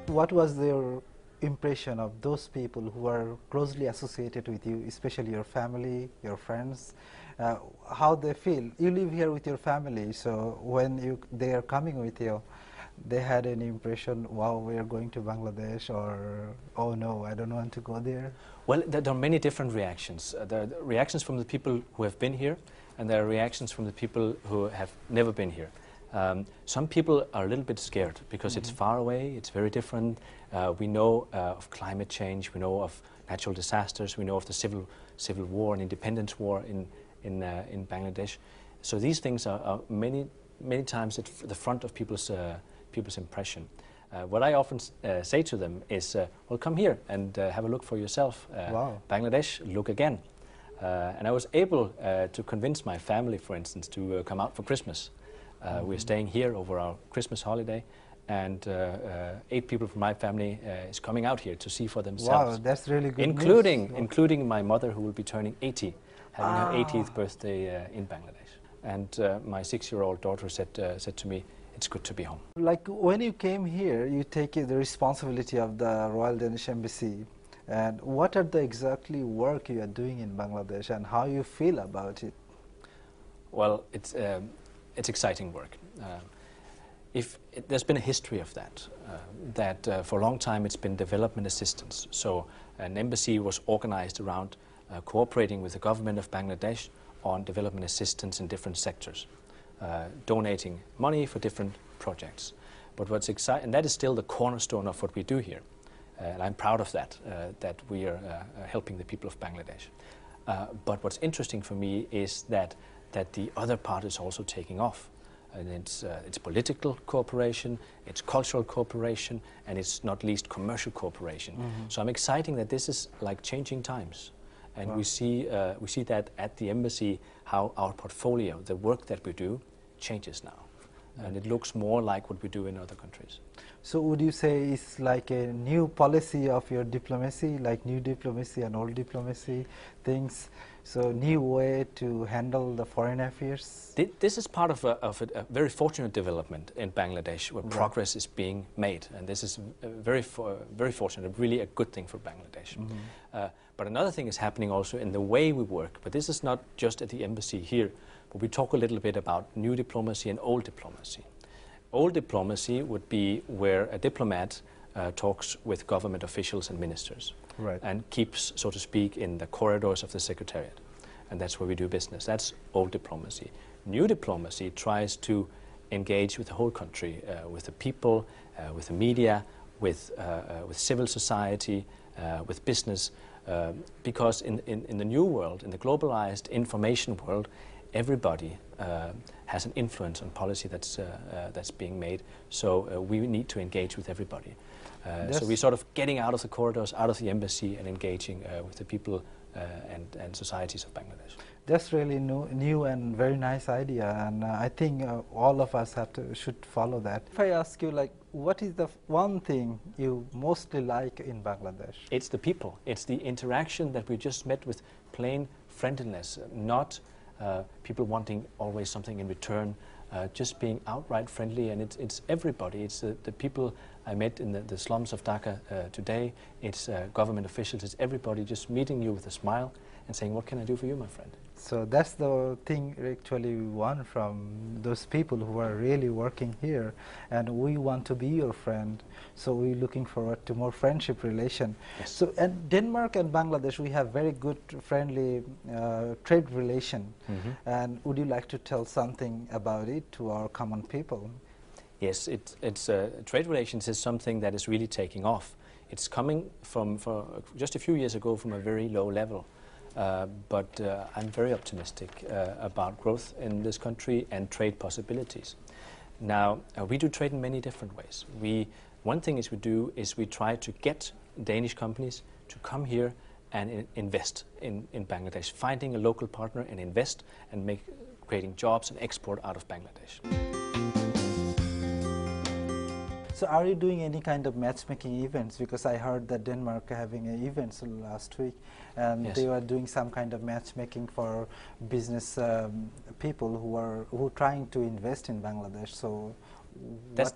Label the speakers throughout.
Speaker 1: What was your impression of those people who are closely associated with you, especially your family, your friends? How they feel? You live here with your family, so when they are coming with you, they had an impression, wow, we are going to Bangladesh, or oh no, I don't want to go there?
Speaker 2: Well, there are many different reactions. There are reactions from the people who have been here, and there are reactions from the people who have never been here. Some people are a little bit scared because it's far away, it's very different. We know of climate change, we know of natural disasters, we know of the civil war and independence war in Bangladesh. So these things are many times at the front of people's impression. What I often say to them is, well, come here and have a look for yourself.
Speaker 1: Wow.
Speaker 2: Bangladesh, look again. And I was able to convince my family, for instance, to come out for Christmas. We're staying here over our Christmas holiday, and 8 people from my family is coming out here to see for themselves.
Speaker 1: Wow, that's really good
Speaker 2: including my mother, who will be turning 80, having her 80th birthday in Bangladesh. And my 6-year-old daughter said to me, it's good to be home.
Speaker 1: Like when you came here, you take the responsibility of the Royal Danish Embassy. And what are the exactly work you are doing in Bangladesh, and how you feel about it?
Speaker 2: Well, it's exciting work. There's been a history of that, for a long time it's been development assistance. So an embassy was organized around cooperating with the government of Bangladesh on development assistance in different sectors, donating money for different projects. But what's exciting, and that is still the cornerstone of what we do here, and I'm proud of that, that we are helping the people of Bangladesh. But what's interesting for me is that the other part is also taking off. And it's political cooperation, it's cultural cooperation, and it's not least commercial cooperation. So I'm excited that this is like changing times. And we see that at the embassy, how our portfolio, the work that we do, changes now. And it looks more like what we do in other countries.
Speaker 1: So would you say it's like a new policy of your diplomacy, like new diplomacy and old diplomacy things? So new way to handle the foreign affairs?
Speaker 2: This is part of a very fortunate development in Bangladesh, where progress is being made. And this is very fortunate, really a good thing for Bangladesh. But another thing is happening also in the way we work. But this is not just at the embassy here, but we talk a little bit about new diplomacy and old diplomacy. Old diplomacy would be where a diplomat talks with government officials and ministers, and keeps, so to speak, in the corridors of the secretariat. And that's where we do business. That's old diplomacy. New diplomacy tries to engage with the whole country, with the people, with the media, with civil society, with business, because in the new world, in the globalized information world, everybody has an influence on policy that's being made. So we need to engage with everybody. So we're sort of getting out of the corridors, out of the embassy, and engaging with the people and societies of Bangladesh.
Speaker 1: That's really new and very nice idea, and I think all of us should follow that. If I ask you, like, what is the one thing you mostly like in Bangladesh?
Speaker 2: It's the people. It's the interaction that we just met with, plain friendliness, not people wanting always something in return, just being outright friendly. And it's everybody. It's the people I met in the slums of Dhaka today. It's government officials. It's everybody just meeting you with a smile and saying, what can I do for you, my friend?
Speaker 1: So that's the thing actually we want from those people who are really working here, and we want to be your friend. So we're looking forward to more friendship relation.
Speaker 2: Yes.
Speaker 1: So and Denmark and Bangladesh, we have very good friendly trade relation. And would you like to tell something about it to our common people?
Speaker 2: Yes, trade relations is something that is really taking off. It's coming from just a few years ago from a very low level. But I'm very optimistic about growth in this country and trade possibilities. Now, we do trade in many different ways. One thing we do is we try to get Danish companies to come here and invest in Bangladesh, finding a local partner and invest and creating jobs and export out of Bangladesh.
Speaker 1: So are you doing any kind of matchmaking events? Because I heard that Denmark having events last week, and they were doing some kind of matchmaking for business people who are trying to invest in Bangladesh. So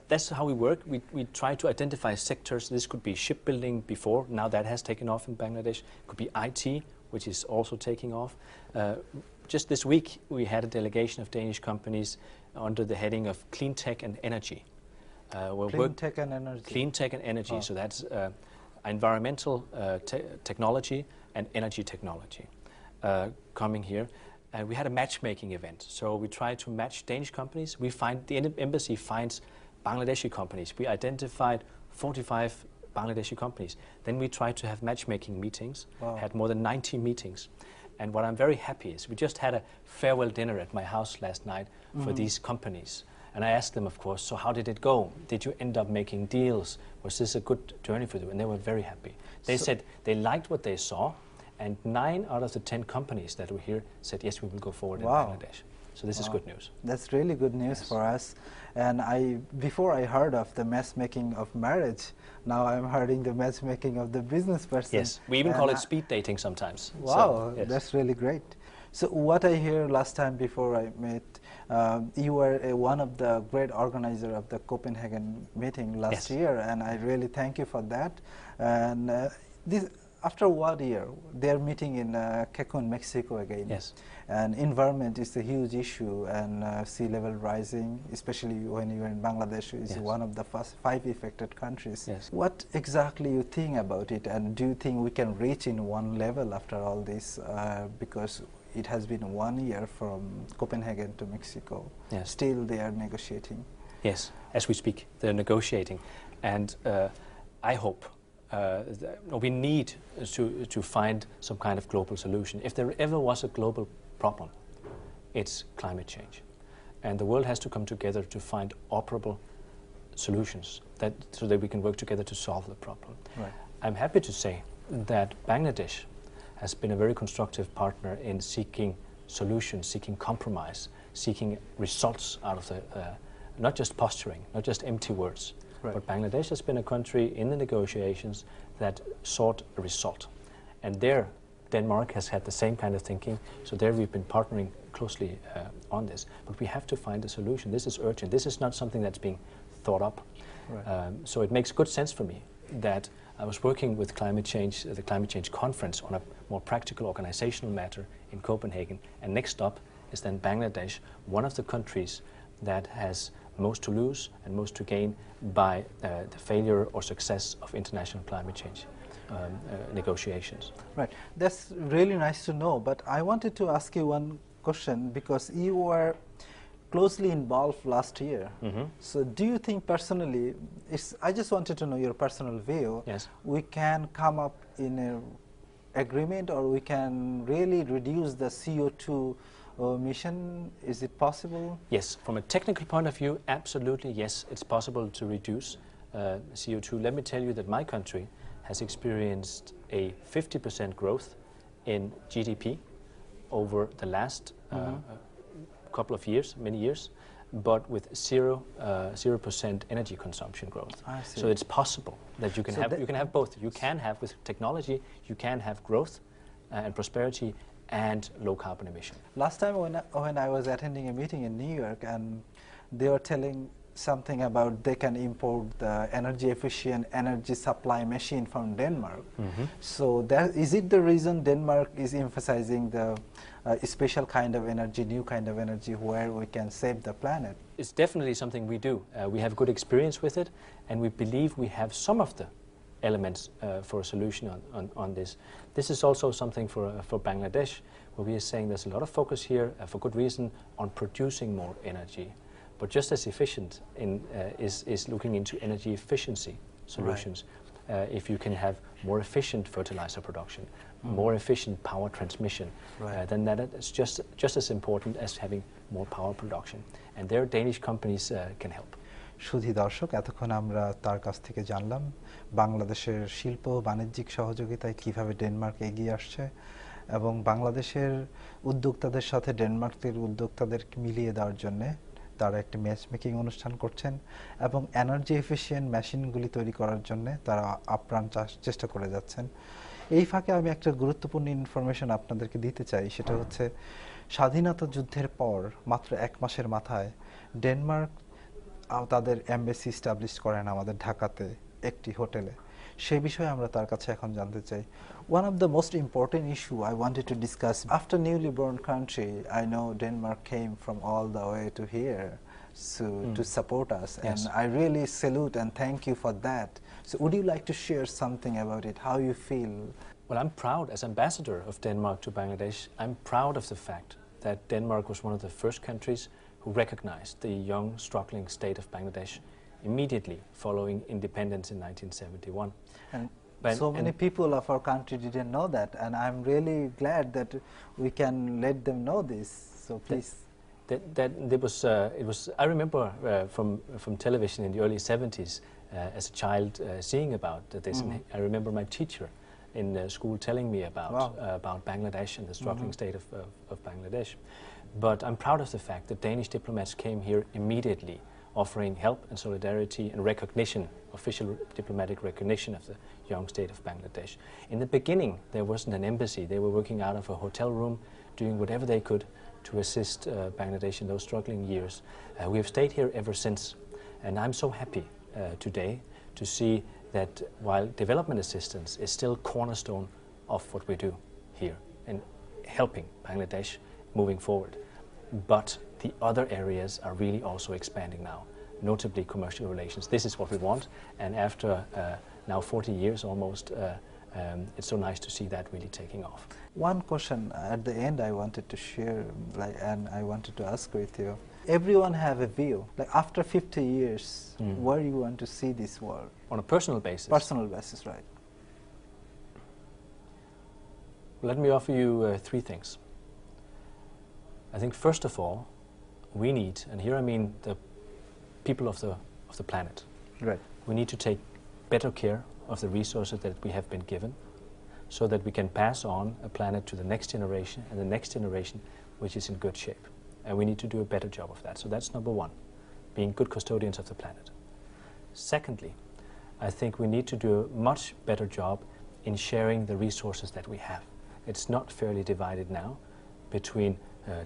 Speaker 2: That's how we work. We try to identify sectors. This could be shipbuilding before. Now that has taken off in Bangladesh. It could be IT, which is also taking off. Just this week, we had a delegation of Danish companies under the heading of clean tech and energy.
Speaker 1: Clean tech and energy.
Speaker 2: Clean tech and energy. So that's environmental technology and energy technology coming here. We had a matchmaking event. So we try to match Danish companies. The embassy finds Bangladeshi companies. We identified 45 Bangladeshi companies. Then we tried to have matchmaking meetings.
Speaker 1: Wow.
Speaker 2: Had more than 90 meetings. And what I'm very happy is we just had a farewell dinner at my house last night for these companies. And I asked them, of course, so how did it go? Did you end up making deals? Was this a good journey for you? And they were very happy. They said they liked what they saw, and 9 out of the 10 companies that were here said, yes, we will go forward in Bangladesh. So this is good news.
Speaker 1: That's really good news for us. And before I heard of the matchmaking of marriage, now I'm hearing the matchmaking of the business person.
Speaker 2: Yes, we even call it speed dating sometimes.
Speaker 1: Wow,
Speaker 2: so, yes.
Speaker 1: That's really great. So what I hear last time before I met, you were one of the great organizer of the Copenhagen meeting last year, and I really thank you for that. And after 1 year, they're meeting in Cancun, Mexico again.
Speaker 2: Yes.
Speaker 1: And environment is a huge issue, and sea level rising, especially when you're in Bangladesh, is one of the first 5 affected countries.
Speaker 2: Yes.
Speaker 1: What exactly you think about it, and do you think we can reach in one level after all this? Because it has been 1 year from Copenhagen to Mexico.
Speaker 2: Yes.
Speaker 1: Still they are negotiating.
Speaker 2: Yes, as we speak, they're negotiating. And I hope we need to find some kind of global solution. If there ever was a global problem, it's climate change. And the world has to come together to find operable solutions so that we can work together to solve the problem.
Speaker 1: Right.
Speaker 2: I'm happy to say that Bangladesh has been a very constructive partner in seeking solutions, seeking compromise, seeking results out of not just posturing, not just empty words.
Speaker 1: Right.
Speaker 2: But Bangladesh has been a country in the negotiations that sought a result. And there, Denmark has had the same kind of thinking, so there we've been partnering closely on this. But we have to find a solution. This is urgent. This is not something that's being thought up. Right. So it makes good sense for me that I was working with climate change, the Climate Change Conference, on a more practical organizational matter in Copenhagen. And next up is then Bangladesh, one of the countries that has most to lose and most to gain by the failure or success of international climate change negotiations.
Speaker 1: Right. That's really nice to know. But I wanted to ask you one question, because you were closely involved last year. So do you think personally, I just wanted to know your personal view,
Speaker 2: yes,
Speaker 1: we can come up in an agreement, or we can really reduce the CO2 emission? Is it possible?
Speaker 2: Yes, from a technical point of view, absolutely yes, it's possible to reduce CO2. Let me tell you that my country has experienced a 50% growth in GDP over the last couple of years, many years, but with 0% energy consumption growth.
Speaker 1: I see.
Speaker 2: So it's possible that you can have both. You can have, with technology, you can have growth and prosperity and low carbon emission.
Speaker 1: Last time when I was attending a meeting in New York, and they were telling something about they can import the energy efficient energy supply machine from Denmark. So is it the reason Denmark is emphasizing the special kind of energy, new kind of energy, where we can save the planet?
Speaker 2: It's definitely something we do. We have good experience with it, and we believe we have some of the elements for a solution on this. This is also something for Bangladesh, where we are saying there's a lot of focus here, for good reason, on producing more energy. But just as efficient is looking into energy efficiency solutions. Right. If you can have more efficient fertilizer production, more efficient power transmission, right, then that is just as important as having more power production. And there Danish companies can help.
Speaker 1: সুধী দর্শক, এতক্ষণ আমরা তার কাছ থেকে জানলাম বাংলাদেশের শিল্প বাণিজ্যিক সহযোগিতায় কিভাবে ডেনমার্ক এগিয়ে আসছে, এবং বাংলাদেশের উদ্যোক্তাদের সাথে ডেনমার্কের উদ্যোক্তাদের মিলিয়ে দেওয়ার জন্য তারা একটি ম্যাচ মেকিং অনুষ্ঠান করছেন, এবং এনার্জি এফিশিয়েন্ট মেশিনগুলি তৈরি করার জন্য তারা আপ্রাণ চেষ্টা করে যাচ্ছেন। এই ফাঁকে আমি একটা গুরুত্বপূর্ণ ইনফরমেশন আপনাদেরকে দিতে চাই, সেটা হচ্ছে স্বাধীনতা যুদ্ধের পর মাত্র 1 মাসের মাথায় ডেনমার্ক তাদের এমবেসি এস্টাবলিশ করেন আমাদের ঢাকাতে একটি হোটেলে, সেই বিষয়ে আমরা তার কাছে এখন জানতে চাই। One of the most important issue I wanted to discuss, after newly born country, I know Denmark came from all the way to here to support us, and I really salute and thank you for that. So would you like to share something about it, how you feel?
Speaker 2: Well, I'm proud, as ambassador of Denmark to Bangladesh, I'm proud of the fact that Denmark was one of the first countries who recognized the young, struggling state of Bangladesh immediately following independence in 1971.
Speaker 1: And so many people of our country didn't know that, and I'm really glad that we can let them know this. So please.
Speaker 2: I remember from television in the early 70s as a child seeing about this. And I remember my teacher in school telling me about Bangladesh and the struggling state of Bangladesh. But I'm proud of the fact that Danish diplomats came here immediately, offering help and solidarity and recognition, official diplomatic recognition of the young state of Bangladesh. In the beginning, there wasn't an embassy. They were working out of a hotel room, doing whatever they could to assist Bangladesh in those struggling years. We have stayed here ever since, and I'm so happy today to see that while development assistance is still cornerstone of what we do here in helping Bangladesh moving forward, but the other areas are really also expanding now, notably commercial relations. This is what we want, and after now 40 years almost, it's so nice to see that really taking off.
Speaker 1: One question at the end I wanted to share, and I wanted to ask with you. Everyone have a view, like after 50 years, where you want to see this world?
Speaker 2: On a personal basis?
Speaker 1: Personal basis, right.
Speaker 2: Let me offer you three things. I think first of all, we need, and here I mean the people of the planet.
Speaker 1: Right.
Speaker 2: We need to take better care of the resources that we have been given, so that we can pass on a planet to the next generation and the next generation which is in good shape. And we need to do a better job of that. So that's number one, being good custodians of the planet. Secondly, I think we need to do a much better job in sharing the resources that we have. It's not fairly divided now between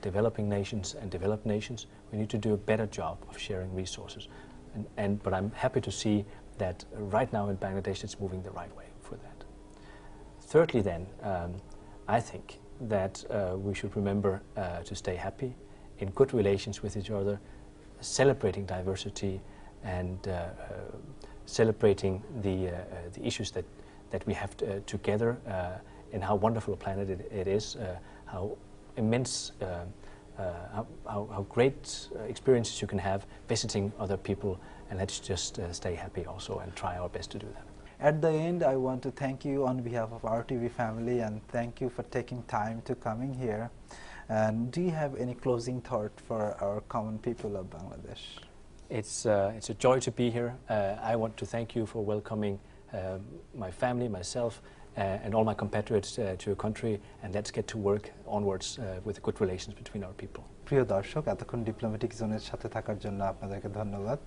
Speaker 2: developing nations and developed nations. We need to do a better job of sharing resources. But I'm happy to see that right now in Bangladesh it's moving the right way for that. Thirdly then, I think that we should remember to stay happy, in good relations with each other, celebrating diversity and celebrating the issues that we have together, and how wonderful a planet it is, how immense, how great experiences you can have visiting other people, and let's just stay happy also and try our best to do that.
Speaker 1: At the end, I want to thank you on behalf of our TV family, and thank you for taking time to coming here. And do you have any closing thought for our common people of Bangladesh?
Speaker 2: It's a joy to be here. I want to thank you for welcoming my family, myself, and all my compatriots to your country, and let's get to work onwards with good relations between our people.
Speaker 1: প্রিয় দর্শক, এতক্ষণ diplomatic জোনের সাথে থাকার জন্য আপনাদেরকে ধন্যবাদ।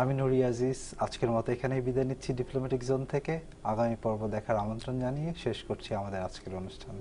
Speaker 1: আমি নুরিয়াজিজ আজকের মতো এখানেই বিদায় নিচ্ছি ডিপ্লোম্যাটিক জোন থেকে। আগামী পর্ব দেখার আমন্ত্রণ জানিয়ে শেষ করছি আমাদের আজকের অনুষ্ঠান।